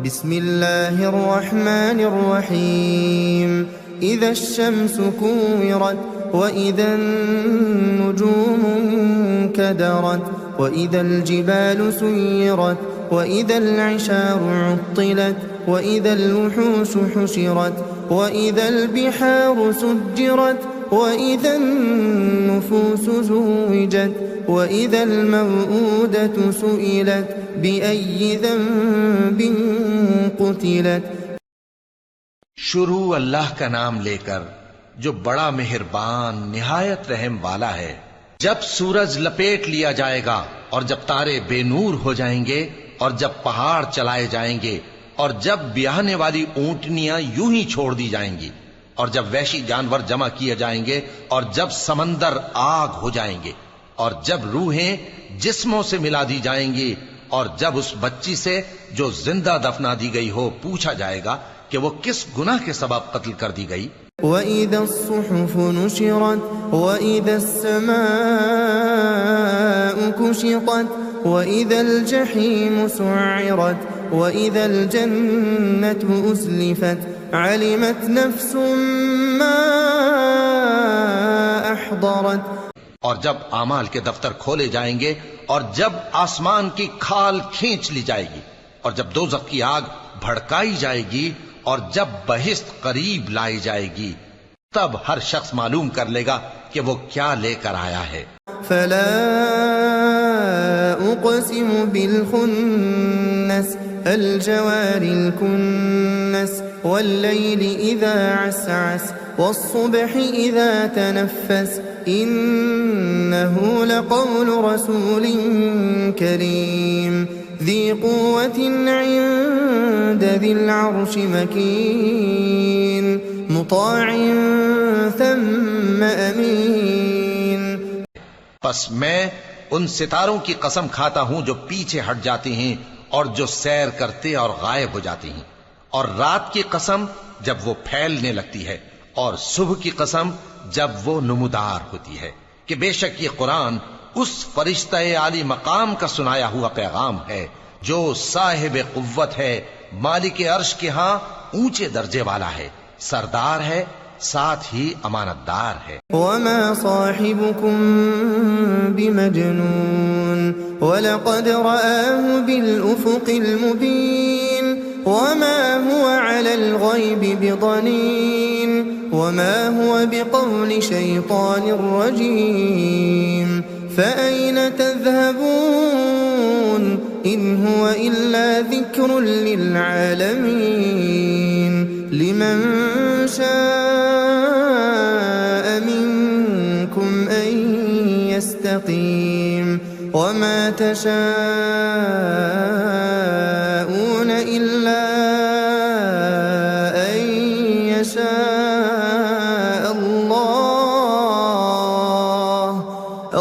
बिस्मिल्लाहिर्रहमानिर्रहीम इज़ा अश-शम्सु कुविरत व इज़ा अन-नुजूमु इंकदरत व इज़ा अल-जिबालु सुय्यरत व इज़ा अल-इशारु उत्तिलत व इज़ा अल-वुहूशु हुशिरत व इज़ा अल-बिहारु सुज्जिरत व इज़ा अन-नुफूसु ज़ुव्विजत व इज़ा अल-मौ'ूदतु सुइलत बिअय्यि ज़ंबिन क़ुतिलत। शुरू अल्लाह का नाम लेकर जो बड़ा मेहरबान निहायत रहम वाला है। जब सूरज लपेट लिया जाएगा और जब तारे बेनूर हो जाएंगे और जब पहाड़ चलाए जाएंगे और जब ब्याहने वाली ऊंटनियां यूं ही छोड़ दी जाएंगी और जब वहशी जानवर जमा किए जाएंगे और जब समंदर आग हो जाएंगे और जब रूहें जिस्मों से मिला दी जाएंगी और जब उस बच्ची से जो जिंदा दफना दी गई हो पूछा जाएगा कि वो किस गुनाह के सबब कत्ल कर दी गई। वइज़ा अस्सुहुफ़ु नुशिरत वइज़ा अस्समाउ कुशितत वइज़ा अल-जहीमु सु'इरत वइज़ा अल-जन्नतु उज़लिफत अलिमत नफ्सुम मा अहदरत। और जब आमाल के दफ्तर खोले जाएंगे और जब आसमान की खाल खींच ली जाएगी और जब दोज़ख की आग भड़काई जाएगी और जब बहिश्त करीब लाई जाएगी तब हर शख्स मालूम कर लेगा कि वो क्या लेकर आया है। फला उक़सिमु बिल खुन्नस अल जवारिल कुन्नस वल्लैलि इज़ा असअस वस्सुबहि इज़ा तनफ़्फ़स इन्नहु लक़ौलु रसूलिन करीम ज़ी क़ुव्वतिन इंद ज़िल अर्शि मकीन मुताअन थम्म अमीन। बस मैं उन सितारों की कसम खाता हूं जो पीछे हट जाते हैं और जो सैर करते और गायब हो जाते हैं, और रात की कसम जब वो फैलने लगती है और सुबह की कसम जब वो नमूदार होती है कि बेशक ये कुरान उस फरिश्ते आली मकाम का सुनाया हुआ पैगाम है जो साहिब कुव्वत है, मालिक अर्श के यहाँ ऊंचे दर्जे वाला है, सरदार है, साथ ही अमानतदार है। वमा साहिबुकुम बिमजनून वलक़द रआहु बिल उफ़ुक़िल मुबीन वमा हुवा अलल ग़ैबि बिज़नीन वमा हुवा बिक़ौलि शैतानिर रजीम फ़अय्न तज़हबून इन हुवा इल्ला ज़िक्रुन लिल आलमीन लिमन शाअ मिनकुम अन यस्तक़ीम वमा तशाऊन इल्ला अन यशाअ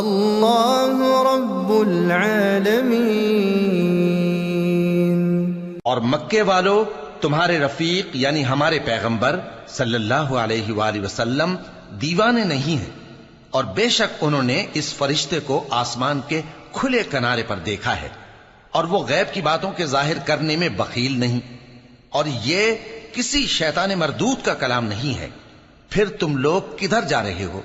अल्लाहु रब्बुल आलमीन। और मक्के वालों, तुम्हारे रफीक यानी हमारे पैगंबर सल्लल्लाहु अलैहि वसल्लम दीवाने नहीं हैं, और बेशक उन्होंने इस फरिश्ते को आसमान के खुले किनारे पर देखा है और वो गैब की बातों के जाहिर करने में बखील नहीं, और ये किसी शैतान मरदूद का कलाम नहीं है। फिर तुम लोग किधर जा रहे हो?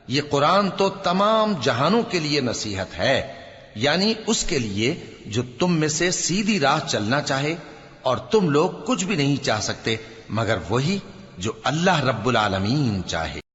ये कुरान तो तमाम जहानों के लिए नसीहत है, यानी उसके लिए जो तुम में से सीधी राह चलना चाहे, और तुम लोग कुछ भी नहीं चाह सकते मगर वही जो अल्लाह रब्बुल आलमीन चाहे।